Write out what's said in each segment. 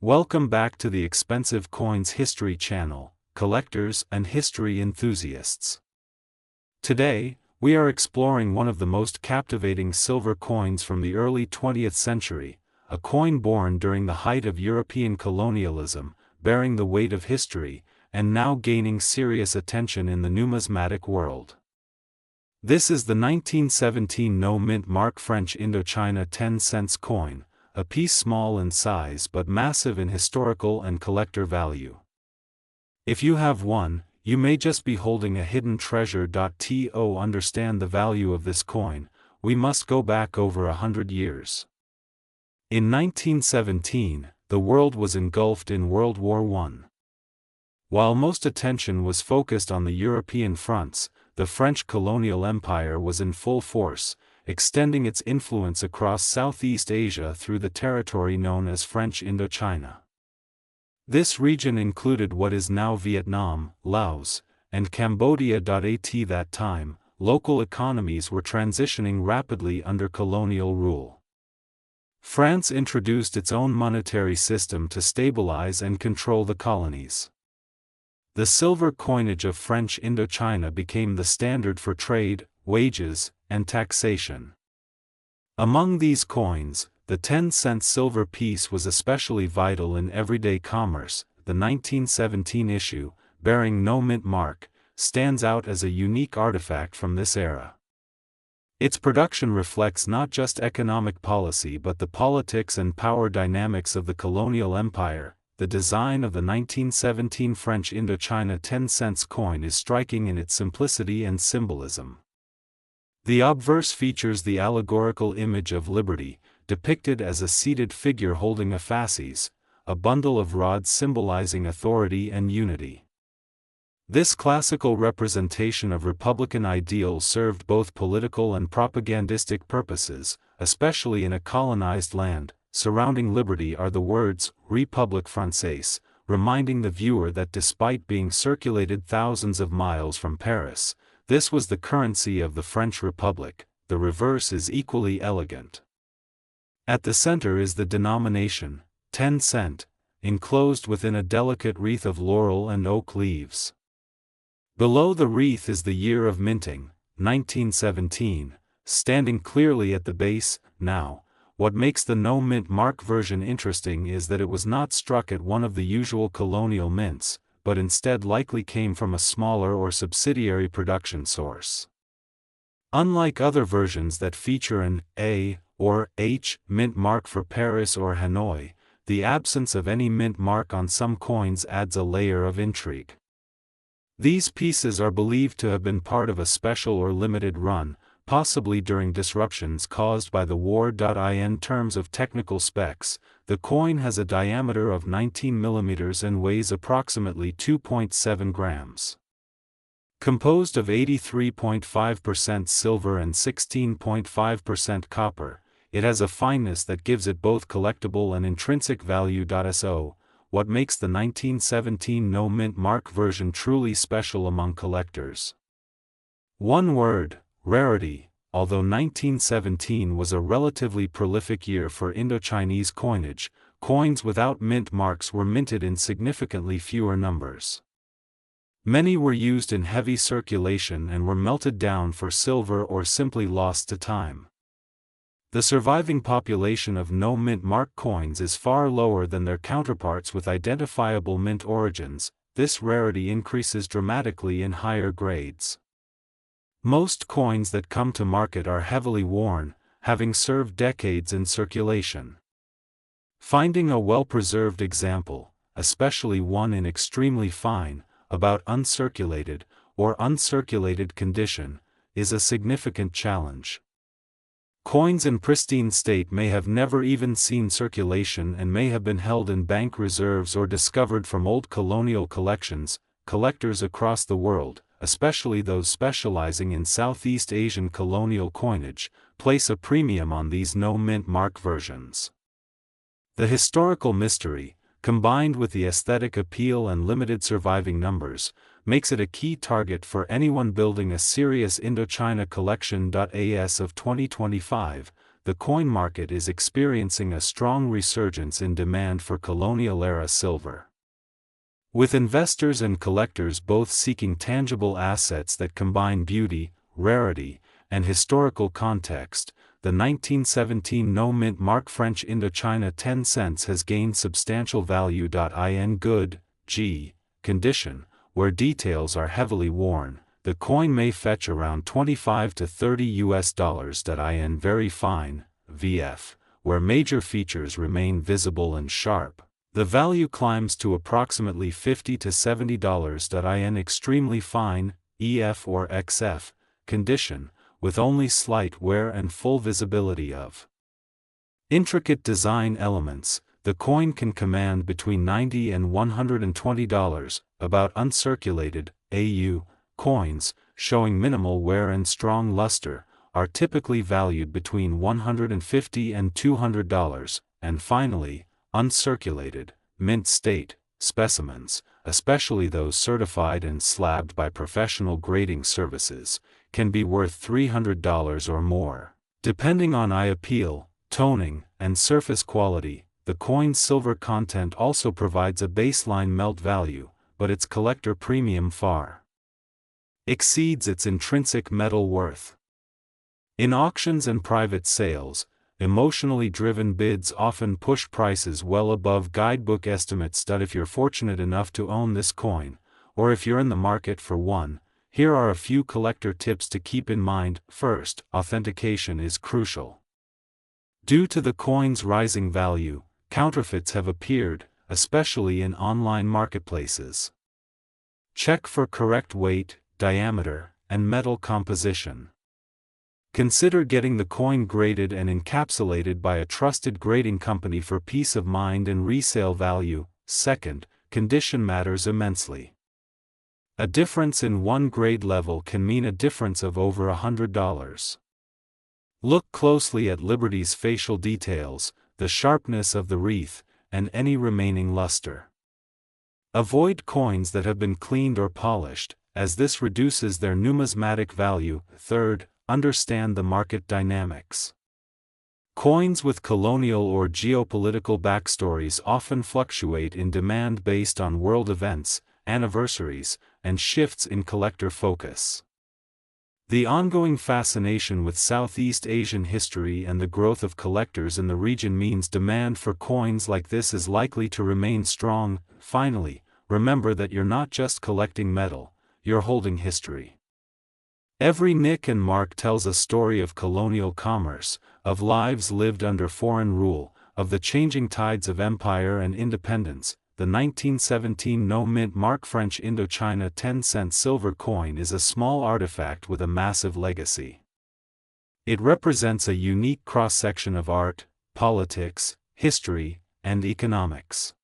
Welcome back to the Expensive Coins History channel, collectors and history enthusiasts. Today, we are exploring one of the most captivating silver coins from the early 20th century, a coin born during the height of European colonialism, bearing the weight of history, and now gaining serious attention in the numismatic world. This is the 1917 no-mint mark French Indochina 10 cents coin, a piece small in size but massive in historical and collector value. If you have one, you may just be holding a hidden treasure. To understand the value of this coin, we must go back over 100 years. In 1917, the world was engulfed in World War I. While most attention was focused on the European fronts, the French colonial empire was in full force, extending its influence across Southeast Asia through the territory known as French Indochina. This region included what is now Vietnam, Laos, and Cambodia. At that time, local economies were transitioning rapidly under colonial rule. France introduced its own monetary system to stabilize and control the colonies. The silver coinage of French Indochina became the standard for trade, wages, and taxation. Among these coins, the 10-cent silver piece was especially vital in everyday commerce. The 1917 issue, bearing no mint mark, stands out as a unique artifact from this era. Its production reflects not just economic policy but the politics and power dynamics of the colonial empire. The design of the 1917 French Indochina 10 cents coin is striking in its simplicity and symbolism. The obverse features the allegorical image of liberty, depicted as a seated figure holding a fasces, a bundle of rods symbolizing authority and unity. This classical representation of republican ideals served both political and propagandistic purposes, especially in a colonized land. Surrounding liberty are the words, République Française, reminding the viewer that despite being circulated thousands of miles from Paris, this was the currency of the French Republic. The reverse is equally elegant. At the center is the denomination, 10 cent, enclosed within a delicate wreath of laurel and oak leaves. Below the wreath is the year of minting, 1917, standing clearly at the base. Now, what makes the no-mint mark version interesting is that it was not struck at one of the usual colonial mints, but instead likely came from a smaller or subsidiary production source. Unlike other versions that feature an A or H mint mark for Paris or Hanoi, the absence of any mint mark on some coins adds a layer of intrigue. These pieces are believed to have been part of a special or limited run, possibly during disruptions caused by the war. In terms of technical specs, the coin has a diameter of 19 mm and weighs approximately 2.7 grams. Composed of 83.5% silver and 16.5% copper, it has a fineness that gives it both collectible and intrinsic value. So, what makes the 1917 no-mint mark version truly special among collectors? One word: rarity. Although 1917 was a relatively prolific year for Indochinese coinage, coins without mint marks were minted in significantly fewer numbers. Many were used in heavy circulation and were melted down for silver or simply lost to time. The surviving population of no-mint mark coins is far lower than their counterparts with identifiable mint origins. This rarity increases dramatically in higher grades. Most coins that come to market are heavily worn, having served decades in circulation. Finding a well-preserved example, especially one in extremely fine, about uncirculated, or uncirculated condition, is a significant challenge. Coins in pristine state may have never even seen circulation and may have been held in bank reserves or discovered from old colonial collections. Collectors across the world, especially those specializing in Southeast Asian colonial coinage, place a premium on these no-mint mark versions. The historical mystery, combined with the aesthetic appeal and limited surviving numbers, makes it a key target for anyone building a serious Indochina collection. As of 2025, the coin market is experiencing a strong resurgence in demand for colonial-era silver. With investors and collectors both seeking tangible assets that combine beauty, rarity, and historical context, the 1917 no-mint mark French Indochina 10 cents has gained substantial value. In good, condition, where details are heavily worn, the coin may fetch around $25 to $30. In very fine, VF, where major features remain visible and sharp, the value climbs to approximately $50 to $70. In extremely fine, EF or XF, condition, with only slight wear and full visibility of intricate design elements, the coin can command between $90 and $120. About uncirculated, AU, coins, showing minimal wear and strong luster, are typically valued between $150 and $200, and finally, uncirculated, mint state, specimens, especially those certified and slabbed by professional grading services, can be worth $300 or more. Depending on eye appeal, toning, and surface quality, the coin's silver content also provides a baseline melt value, but its collector premium far exceeds its intrinsic metal worth. In auctions and private sales, emotionally driven bids often push prices well above guidebook estimates. If you're fortunate enough to own this coin, or if you're in the market for one, here are a few collector tips to keep in mind. First, authentication is crucial. Due to the coin's rising value, counterfeits have appeared, especially in online marketplaces. Check for correct weight, diameter, and metal composition. Consider getting the coin graded and encapsulated by a trusted grading company for peace of mind and resale value. Second, condition matters immensely. A difference in one grade level can mean a difference of over $100. Look closely at Liberty's facial details, the sharpness of the wreath, and any remaining luster. Avoid coins that have been cleaned or polished, as this reduces their numismatic value. Third, understand the market dynamics. Coins with colonial or geopolitical backstories often fluctuate in demand based on world events, anniversaries, and shifts in collector focus. The ongoing fascination with Southeast Asian history and the growth of collectors in the region means demand for coins like this is likely to remain strong. Finally, remember that you're not just collecting metal, you're holding history. Every nick and mark tells a story of colonial commerce, of lives lived under foreign rule, of the changing tides of empire and independence. The 1917 no-mint mark French Indochina 10-cent silver coin is a small artifact with a massive legacy. It represents a unique cross-section of art, politics, history, and economics.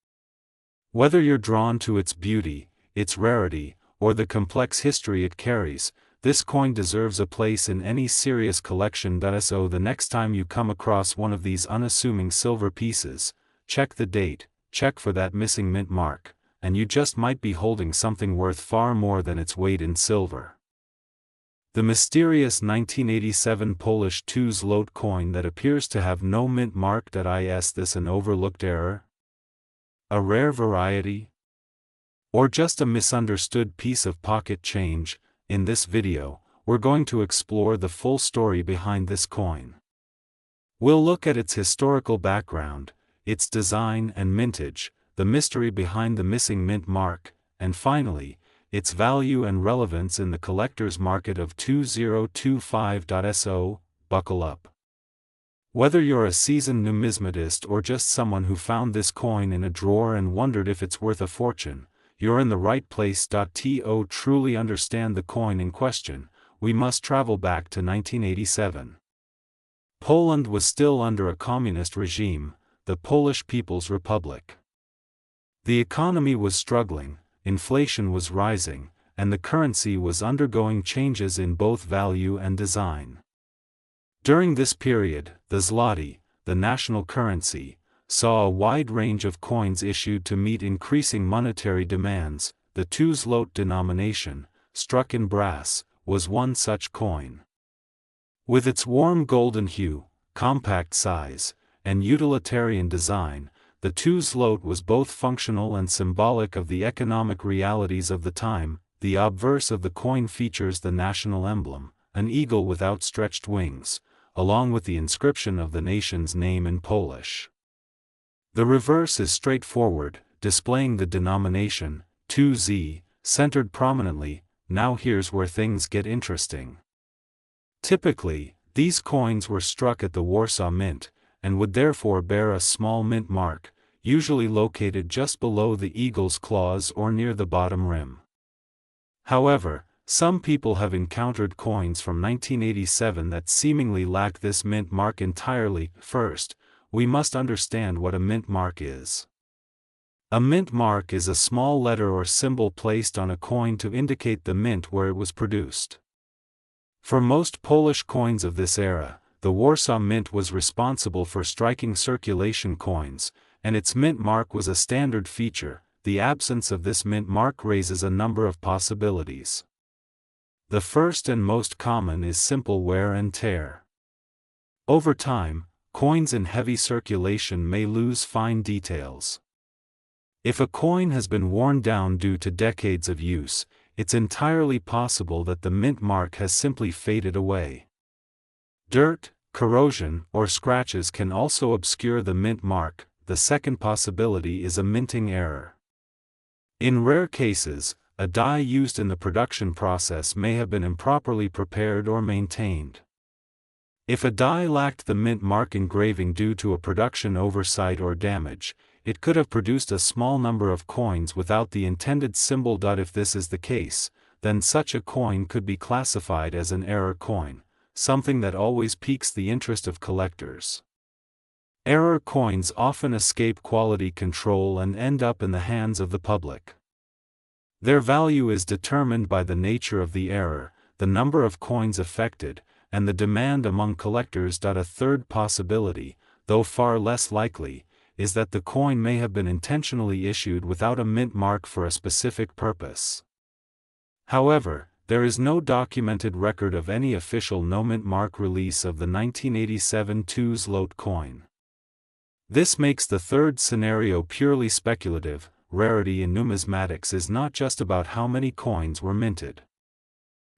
Whether you're drawn to its beauty, its rarity, or the complex history it carries, this coin deserves a place in any serious collection. So the next time you come across one of these unassuming silver pieces, check the date, check for that missing mint mark, and you just might be holding something worth far more than its weight in silver. The mysterious 1987 Polish 2 zloty coin that appears to have no mint mark. Is this an overlooked error? A rare variety? Or just a misunderstood piece of pocket change? In this video, we're going to explore the full story behind this coin. We'll look at its historical background, its design and mintage, the mystery behind the missing mint mark, and finally, its value and relevance in the collector's market of 2025. So, buckle up. Whether you're a seasoned numismatist or just someone who found this coin in a drawer and wondered if it's worth a fortune, you're in the right place. To truly understand the coin in question, we must travel back to 1987. Poland was still under a communist regime, the Polish People's Republic. The economy was struggling, inflation was rising, and the currency was undergoing changes in both value and design. During this period, the zloty, the national currency, saw a wide range of coins issued to meet increasing monetary demands. The 2 zloty denomination, struck in brass, was one such coin. With its warm golden hue, compact size, and utilitarian design, the two zloty was both functional and symbolic of the economic realities of the time. The obverse of the coin features the national emblem, an eagle with outstretched wings, along with the inscription of the nation's name in Polish. The reverse is straightforward, displaying the denomination, 2Z, centered prominently. Now here's where things get interesting. Typically, these coins were struck at the Warsaw Mint, and would therefore bear a small mint mark, usually located just below the eagle's claws or near the bottom rim. However, some people have encountered coins from 1987 that seemingly lack this mint mark entirely. First, we must understand what a mint mark is. A mint mark is a small letter or symbol placed on a coin to indicate the mint where it was produced. For most Polish coins of this era, the Warsaw Mint was responsible for striking circulation coins, and its mint mark was a standard feature. The absence of this mint mark raises a number of possibilities. The first and most common is simple wear and tear. Over time, coins in heavy circulation may lose fine details. If a coin has been worn down due to decades of use, it's entirely possible that the mint mark has simply faded away. Dirt, corrosion, or scratches can also obscure the mint mark. The second possibility is a minting error. In rare cases, a die used in the production process may have been improperly prepared or maintained. If a die lacked the mint mark engraving due to a production oversight or damage, it could have produced a small number of coins without the intended symbol. If this is the case, then such a coin could be classified as an error coin, something that always piques the interest of collectors. Error coins often escape quality control and end up in the hands of the public. Their value is determined by the nature of the error, the number of coins affected, and the demand among collectors. A third possibility, though far less likely, is that the coin may have been intentionally issued without a mint mark for a specific purpose. However, there is no documented record of any official no-mint mark release of the 1987 2 zloty coin. This makes the third scenario purely speculative. Rarity in numismatics is not just about how many coins were minted.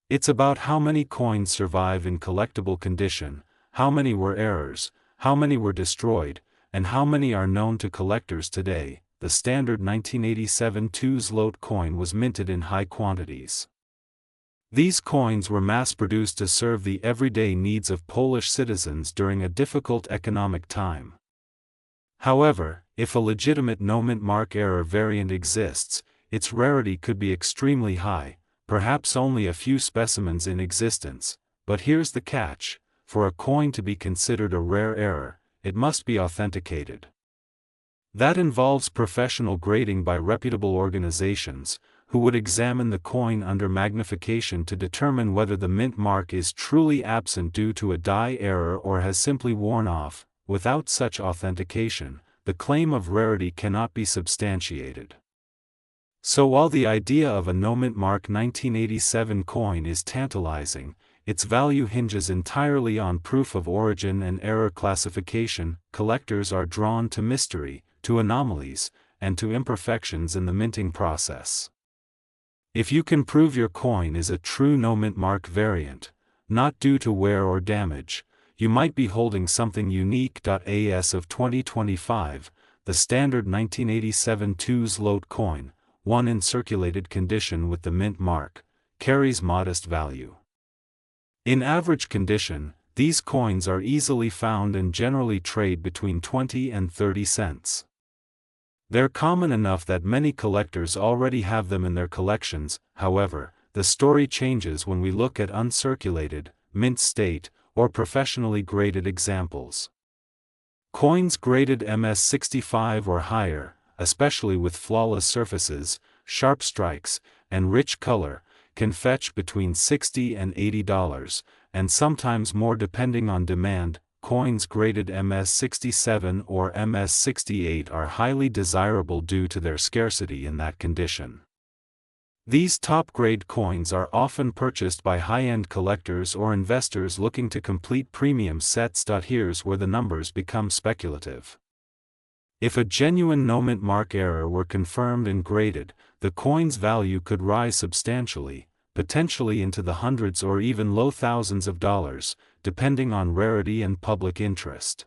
It's about how many coins survive in collectible condition, how many were errors, how many were destroyed, and how many are known to collectors today. The standard 1987 2 zloty coin was minted in high quantities. These coins were mass-produced to serve the everyday needs of Polish citizens during a difficult economic time. However, if a legitimate no-mint mark error variant exists, its rarity could be extremely high, perhaps only a few specimens in existence. But here's the catch: for a coin to be considered a rare error, it must be authenticated. That involves professional grading by reputable organizations, who would examine the coin under magnification to determine whether the mint mark is truly absent due to a die error or has simply worn off. Without such authentication, the claim of rarity cannot be substantiated. So while the idea of a no-mint mark 1987 coin is tantalizing, its value hinges entirely on proof of origin and error classification. Collectors are drawn to mystery, to anomalies, and to imperfections in the minting process. If you can prove your coin is a true no-mint mark variant, not due to wear or damage, you might be holding something unique. As of 2025, the standard 1987 2 zloty coin, one in circulated condition with the mint mark, carries modest value. In average condition, these coins are easily found and generally trade between 20 and 30 cents. They're common enough that many collectors already have them in their collections. However, the story changes when we look at uncirculated, mint state, or professionally graded examples. Coins graded MS65 or higher, especially with flawless surfaces, sharp strikes, and rich color, can fetch between $60 and $80, and sometimes more depending on demand. Coins graded MS67 or MS68 are highly desirable due to their scarcity in that condition. These top-grade coins are often purchased by high-end collectors or investors looking to complete premium sets. Here's where the numbers become speculative. If a genuine no-mint mark error were confirmed and graded, the coin's value could rise substantially, potentially into the hundreds or even low thousands of dollars, depending on rarity and public interest.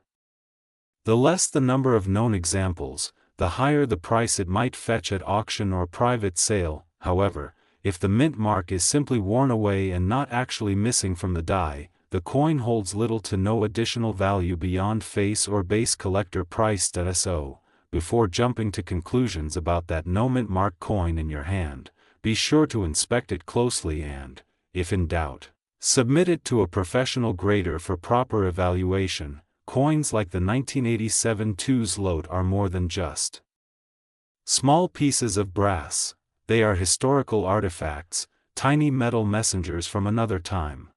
The less the number of known examples, the higher the price it might fetch at auction or private sale. However, if the mint mark is simply worn away and not actually missing from the die, the coin holds little to no additional value beyond face or base collector price. So, before jumping to conclusions about that no mint mark coin in your hand, be sure to inspect it closely and, if in doubt, submit it to a professional grader for proper evaluation. Coins like the 1987 2's lot are more than just small pieces of brass. They are historical artifacts, tiny metal messengers from another time.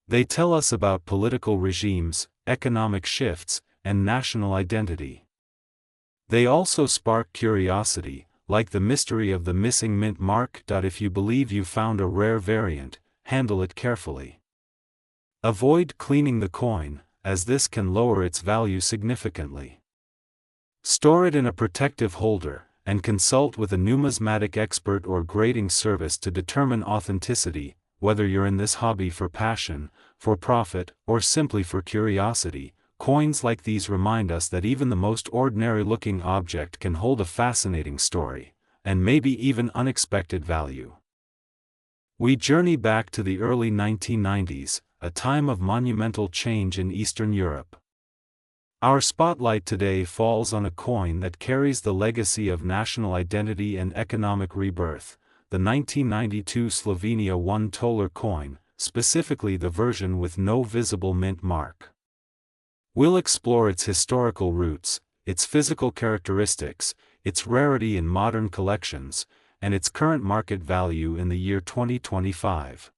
They tell us about political regimes, economic shifts, and national identity. They also spark curiosity, like the mystery of the missing mint mark. If you believe you found a rare variant, handle it carefully. Avoid cleaning the coin, as this can lower its value significantly. Store it in a protective holder, and consult with a numismatic expert or grading service to determine authenticity. Whether you're in this hobby for passion, for profit, or simply for curiosity, coins like these remind us that even the most ordinary-looking object can hold a fascinating story, and maybe even unexpected value. We journey back to the early 1990s, a time of monumental change in Eastern Europe. Our spotlight today falls on a coin that carries the legacy of national identity and economic rebirth, the 1992 Slovenia 1 tolar coin, specifically the version with no visible mint mark. We'll explore its historical roots, its physical characteristics, its rarity in modern collections, and its current market value in the year 2025.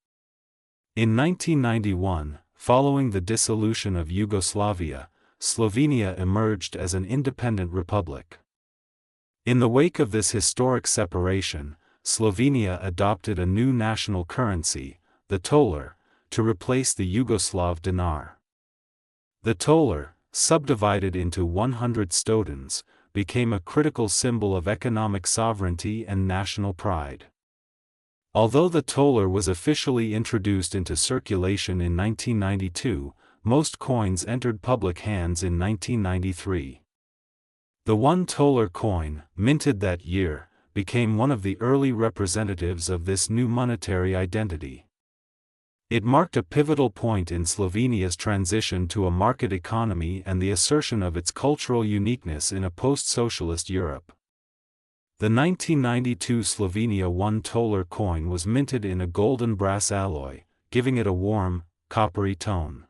In 1991, following the dissolution of Yugoslavia, Slovenia emerged as an independent republic. In the wake of this historic separation, Slovenia adopted a new national currency, the tolar, to replace the Yugoslav dinar. The tolar, subdivided into 100 stotins, became a critical symbol of economic sovereignty and national pride. Although the tolar was officially introduced into circulation in 1992, most coins entered public hands in 1993. The 1 tolar coin, minted that year, became one of the early representatives of this new monetary identity. It marked a pivotal point in Slovenia's transition to a market economy and the assertion of its cultural uniqueness in a post-socialist Europe. The 1992 Slovenia 1 tolar coin was minted in a golden brass alloy, giving it a warm, coppery tone.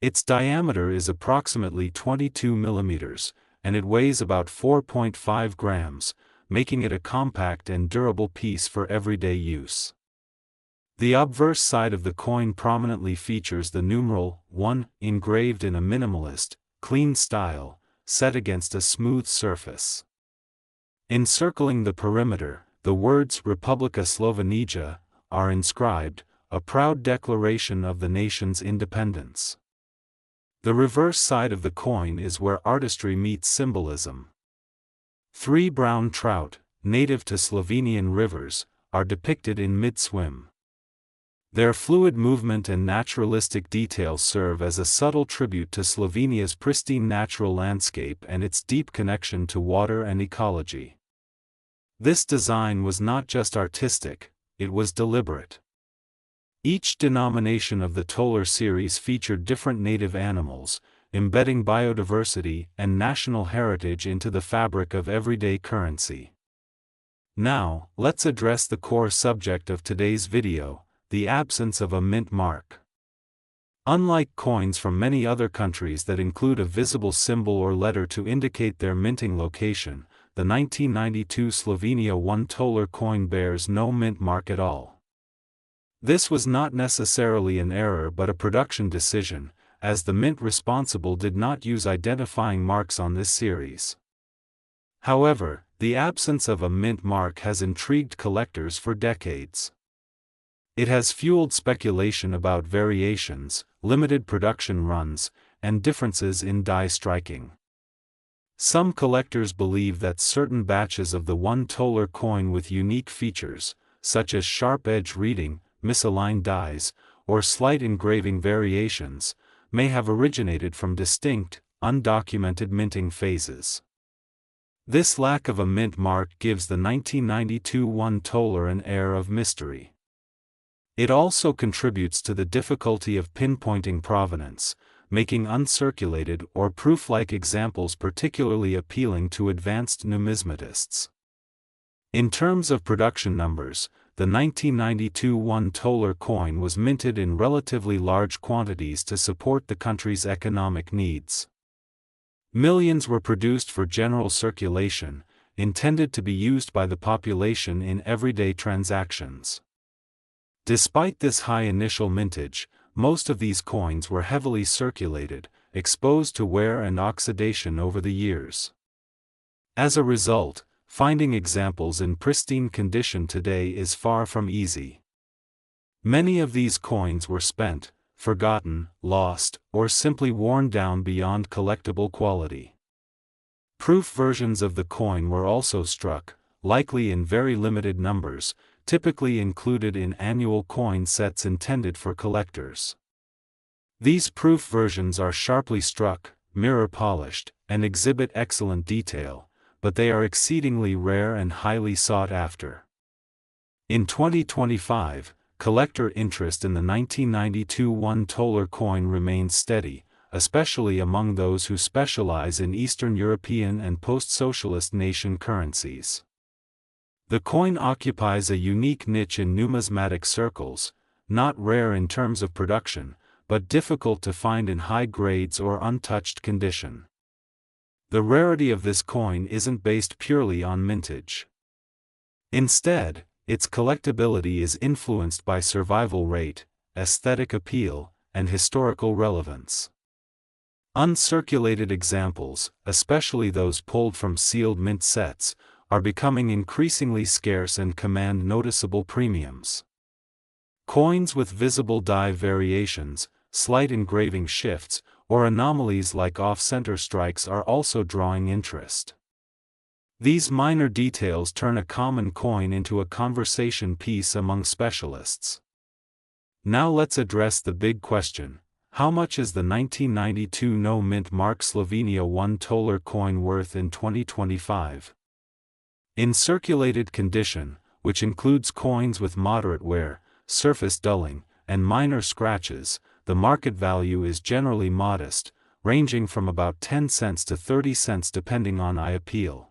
Its diameter is approximately 22 millimeters, and it weighs about 4.5 grams, making it a compact and durable piece for everyday use. The obverse side of the coin prominently features the numeral 1 engraved in a minimalist, clean style, set against a smooth surface. Encircling the perimeter, the words Republika Slovenija are inscribed, a proud declaration of the nation's independence. The reverse side of the coin is where artistry meets symbolism. 3 brown trout, native to Slovenian rivers, are depicted in mid-swim. Their fluid movement and naturalistic details serve as a subtle tribute to Slovenia's pristine natural landscape and its deep connection to water and ecology. This design was not just artistic, it was deliberate. Each denomination of the tolar series featured different native animals, embedding biodiversity and national heritage into the fabric of everyday currency. Now, let's address the core subject of today's video, the absence of a mint mark. Unlike coins from many other countries that include a visible symbol or letter to indicate their minting location, the 1992 Slovenia 1 tolar coin bears no mint mark at all. This was not necessarily an error but a production decision, as the mint responsible did not use identifying marks on this series. However, the absence of a mint mark has intrigued collectors for decades. It has fueled speculation about variations, limited production runs, and differences in die striking. Some collectors believe that certain batches of the $1 coin with unique features, such as sharp edge reading, misaligned dies, or slight engraving variations, may have originated from distinct, undocumented minting phases. This lack of a mint mark gives the 1992 $1 an air of mystery. It also contributes to the difficulty of pinpointing provenance, making uncirculated or proof-like examples particularly appealing to advanced numismatists. In terms of production numbers, the 1992 $1 coin was minted in relatively large quantities to support the country's economic needs. Millions were produced for general circulation, intended to be used by the population in everyday transactions. Despite this high initial mintage, most of these coins were heavily circulated, exposed to wear and oxidation over the years. As a result, finding examples in pristine condition today is far from easy. Many of these coins were spent, forgotten, lost, or simply worn down beyond collectible quality. Proof versions of the coin were also struck, likely in very limited numbers, typically included in annual coin sets intended for collectors. These proof versions are sharply struck, mirror-polished, and exhibit excellent detail, but they are exceedingly rare and highly sought after. In 2025, collector interest in the 1992 $1 coin remains steady, especially among those who specialize in Eastern European and post-socialist nation currencies. The coin occupies a unique niche in numismatic circles, not rare in terms of production, but difficult to find in high grades or untouched condition. The rarity of this coin isn't based purely on mintage. Instead, its collectability is influenced by survival rate, aesthetic appeal, and historical relevance. Uncirculated examples, especially those pulled from sealed mint sets, are becoming increasingly scarce and command noticeable premiums. Coins with visible die variations, slight engraving shifts, or anomalies like off-center strikes are also drawing interest. These minor details turn a common coin into a conversation piece among specialists. Now let's address the big question: how much is the 1992 no-mint mark Slovenia $1 coin worth in 2025? In circulated condition, which includes coins with moderate wear, surface dulling, and minor scratches, the market value is generally modest, ranging from about 10 cents to 30 cents depending on eye appeal.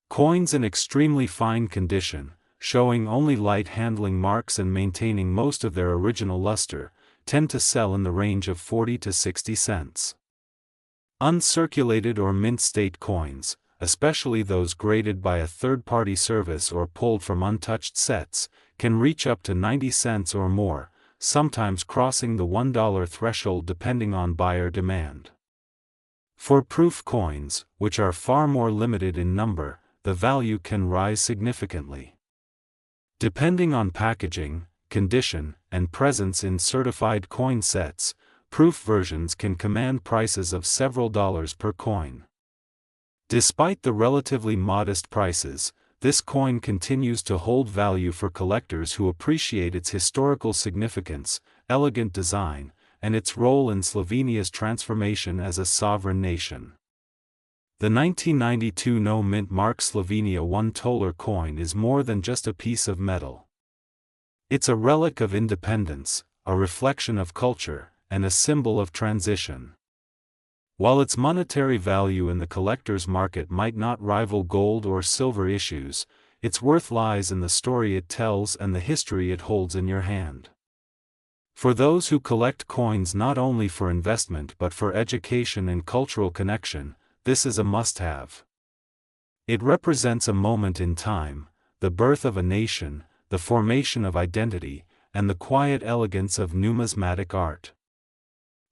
Coins in extremely fine condition, showing only light handling marks and maintaining most of their original luster, tend to sell in the range of 40 to 60 cents. Uncirculated or mint-state coins, especially those graded by a third-party service or pulled from untouched sets, can reach up to 90 cents or more, sometimes crossing the $1 threshold depending on buyer demand. For proof coins, which are far more limited in number, the value can rise significantly. Depending on packaging, condition, and presence in certified coin sets, proof versions can command prices of several dollars per coin. Despite the relatively modest prices, this coin continues to hold value for collectors who appreciate its historical significance, elegant design, and its role in Slovenia's transformation as a sovereign nation. The 1992 no-mint mark Slovenia $1 coin is more than just a piece of metal. It's a relic of independence, a reflection of culture, and a symbol of transition. While its monetary value in the collector's market might not rival gold or silver issues, its worth lies in the story it tells and the history it holds in your hand. For those who collect coins not only for investment but for education and cultural connection, this is a must-have. It represents a moment in time, the birth of a nation, the formation of identity, and the quiet elegance of numismatic art.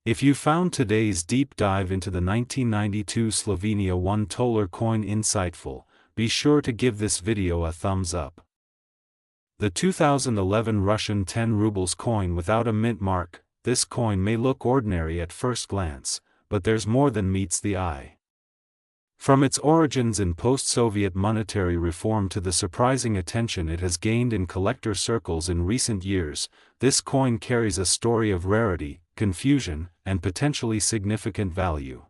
If you found today's deep dive into the 1992 Slovenia $1 coin insightful, be sure to give this video a thumbs up. The 2011 Russian 10 rubles coin without a mint mark. This coin may look ordinary at first glance, but there's more than meets the eye. From its origins in post-Soviet monetary reform to the surprising attention it has gained in collector circles in recent years, this coin carries a story of rarity, confusion, and potentially significant value.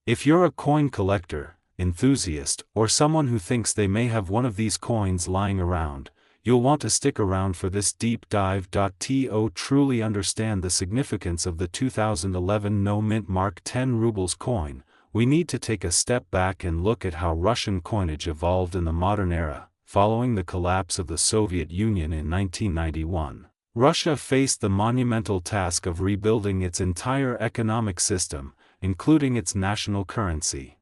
If you're a coin collector, enthusiast, or someone who thinks they may have one of these coins lying around, you'll want to stick around for this deep dive. To truly understand the significance of the 2011 no mint mark 10 rubles coin, we need to take a step back and look at how Russian coinage evolved in the modern era. Following the collapse of the Soviet Union in 1991, Russia faced the monumental task of rebuilding its entire economic system, including its national currency.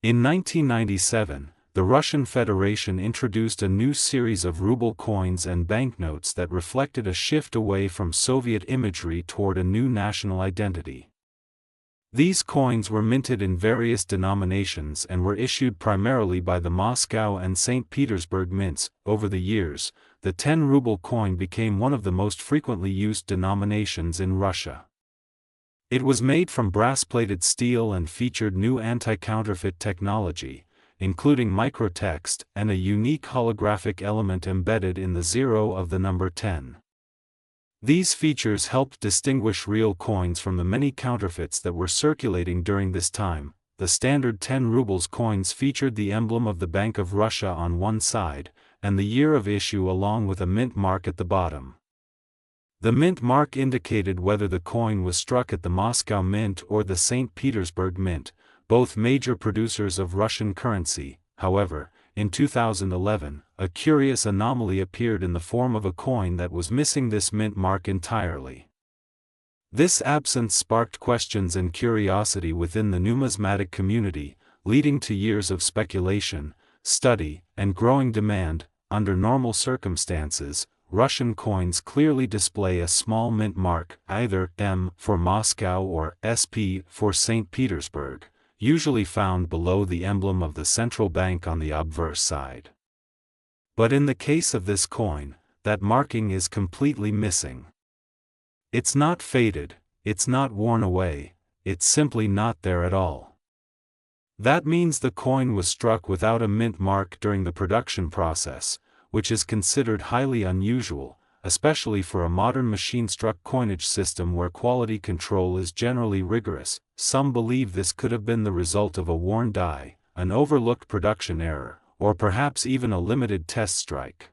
In 1997, the Russian Federation introduced a new series of ruble coins and banknotes that reflected a shift away from Soviet imagery toward a new national identity. These coins were minted in various denominations and were issued primarily by the Moscow and St. Petersburg mints. Over the years, the 10 ruble coin became one of the most frequently used denominations in Russia. It was made from brass-plated steel and featured new anti-counterfeit technology, including microtext and a unique holographic element embedded in the zero of the number 10. These features helped distinguish real coins from the many counterfeits that were circulating during this time. The standard 10 rubles coins featured the emblem of the Bank of Russia on one side, and the year of issue along with a mint mark at the bottom. The mint mark indicated whether the coin was struck at the Moscow Mint or the St. Petersburg Mint, both major producers of Russian currency. However, in 2011, a curious anomaly appeared in the form of a coin that was missing this mint mark entirely. This absence sparked questions and curiosity within the numismatic community, leading to years of speculation, study, and growing demand. Under normal circumstances, Russian coins clearly display a small mint mark, either M for Moscow or SP for St. Petersburg, usually found below the emblem of the central bank on the obverse side. But in the case of this coin, that marking is completely missing. It's not faded, it's not worn away, it's simply not there at all. That means the coin was struck without a mint mark during the production process, which is considered highly unusual, especially for a modern machine-struck coinage system where quality control is generally rigorous. Some believe this could have been the result of a worn die, an overlooked production error, or perhaps even a limited test strike.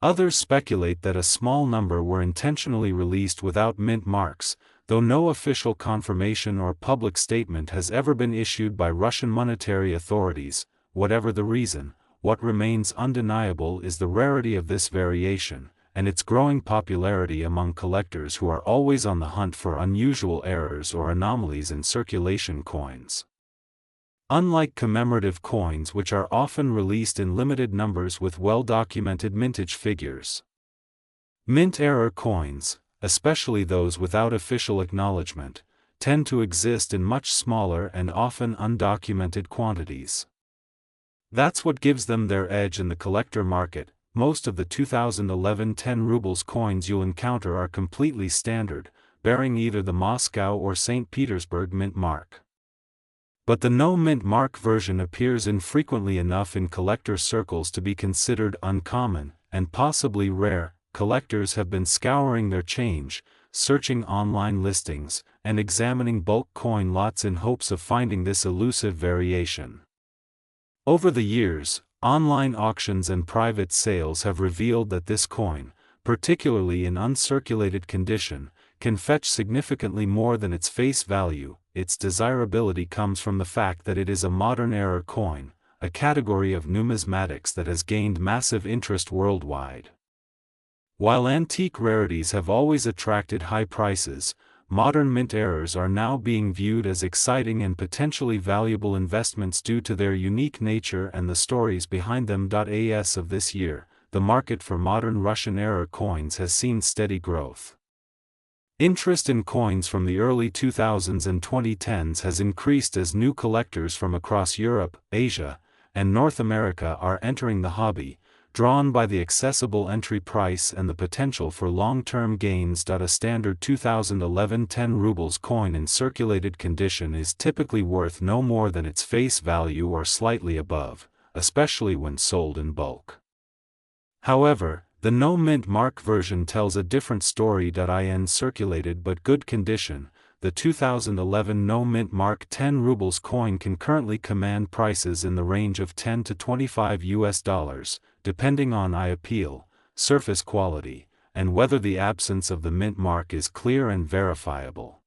Others speculate that a small number were intentionally released without mint marks, though no official confirmation or public statement has ever been issued by Russian monetary authorities. Whatever the reason, what remains undeniable is the rarity of this variation, and its growing popularity among collectors who are always on the hunt for unusual errors or anomalies in circulation coins. Unlike commemorative coins, which are often released in limited numbers with well-documented mintage figures, mint error coins, especially those without official acknowledgement, tend to exist in much smaller and often undocumented quantities. That's what gives them their edge in the collector market. Most of the 2011 10 rubles coins you'll encounter are completely standard, bearing either the Moscow or St. Petersburg mint mark. But the no mint mark version appears infrequently enough in collector circles to be considered uncommon, and possibly rare. Collectors have been scouring their change, searching online listings, and examining bulk coin lots in hopes of finding this elusive variation. Over the years, online auctions and private sales have revealed that this coin, particularly in uncirculated condition, can fetch significantly more than its face value. Its desirability comes from the fact that it is a modern era coin, a category of numismatics that has gained massive interest worldwide. While antique rarities have always attracted high prices, modern mint errors are now being viewed as exciting and potentially valuable investments due to their unique nature and the stories behind them. As of this year, the market for modern Russian era coins has seen steady growth. Interest in coins from the early 2000s and 2010s has increased as new collectors from across Europe, Asia, and North America are entering the hobby, drawn by the accessible entry price and the potential for long-term gains. A standard 2011 10 rubles coin in circulated condition is typically worth no more than its face value or slightly above, especially when sold in bulk. However, the no mint mark version tells a different story. In circulated but good condition, the 2011 no mint mark 10 rubles coin can currently command prices in the range of $10 to $25, depending on eye appeal, surface quality, and whether the absence of the mint mark is clear and verifiable.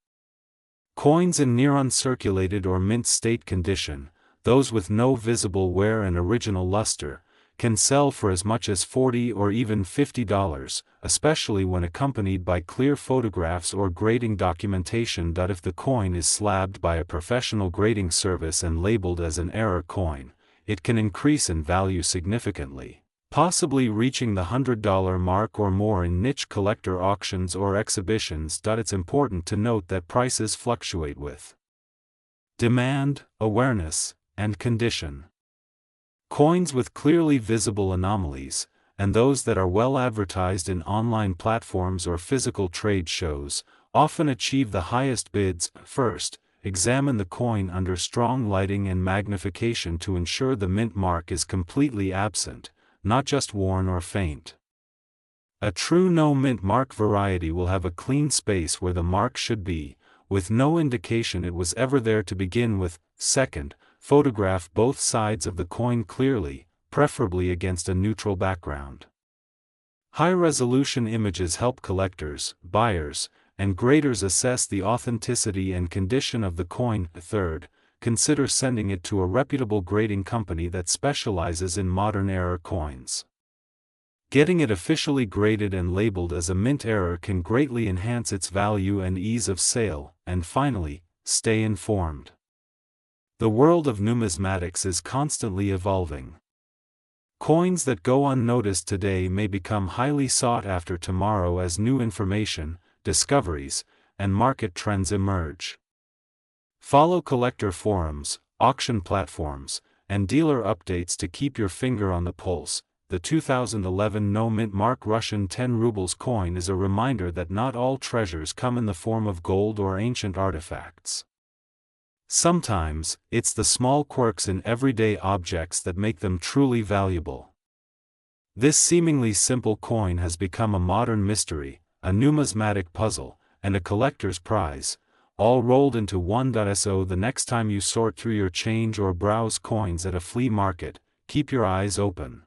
Coins in near uncirculated or mint state condition, those with no visible wear and original luster, can sell for as much as $40 or even $50, especially when accompanied by clear photographs or grading documentation. If the coin is slabbed by a professional grading service and labeled as an error coin, it can increase in value significantly, possibly reaching the $100 mark or more in niche collector auctions or exhibitions. It's important to note that prices fluctuate with demand, awareness, and condition. Coins with clearly visible anomalies, and those that are well advertised in online platforms or physical trade shows, often achieve the highest bids. First, examine the coin under strong lighting and magnification to ensure the mint mark is completely absent, not just worn or faint. A true no mint mark variety will have a clean space where the mark should be, with no indication it was ever there to begin with. Second, photograph both sides of the coin clearly, preferably against a neutral background. High-resolution images help collectors, buyers, and graders assess the authenticity and condition of the coin. Third, consider sending it to a reputable grading company that specializes in modern error coins. Getting it officially graded and labeled as a mint error can greatly enhance its value and ease of sale. And finally, stay informed. The world of numismatics is constantly evolving. Coins that go unnoticed today may become highly sought after tomorrow as new information, discoveries, and market trends emerge. Follow collector forums, auction platforms, and dealer updates to keep your finger on the pulse. The 2011 no mint mark Russian 10 rubles coin is a reminder that not all treasures come in the form of gold or ancient artifacts. Sometimes, it's the small quirks in everyday objects that make them truly valuable. This seemingly simple coin has become a modern mystery, a numismatic puzzle, and a collector's prize, all rolled into one. So the next time you sort through your change or browse coins at a flea market, keep your eyes open.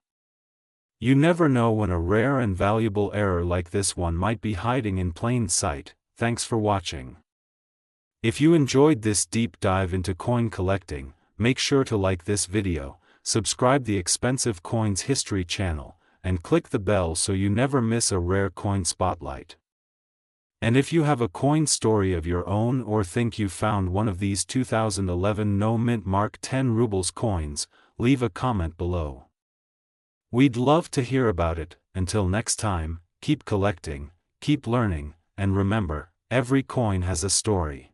You never know when a rare and valuable error like this one might be hiding in plain sight. Thanks for watching. If you enjoyed this deep dive into coin collecting, make sure to like this video, subscribe the Expensive Coins History channel, and click the bell so you never miss a rare coin spotlight. And if you have a coin story of your own or think you found one of these 2011 no mint mark 10 rubles coins, leave a comment below. We'd love to hear about it. Until next time, keep collecting, keep learning, and remember, every coin has a story.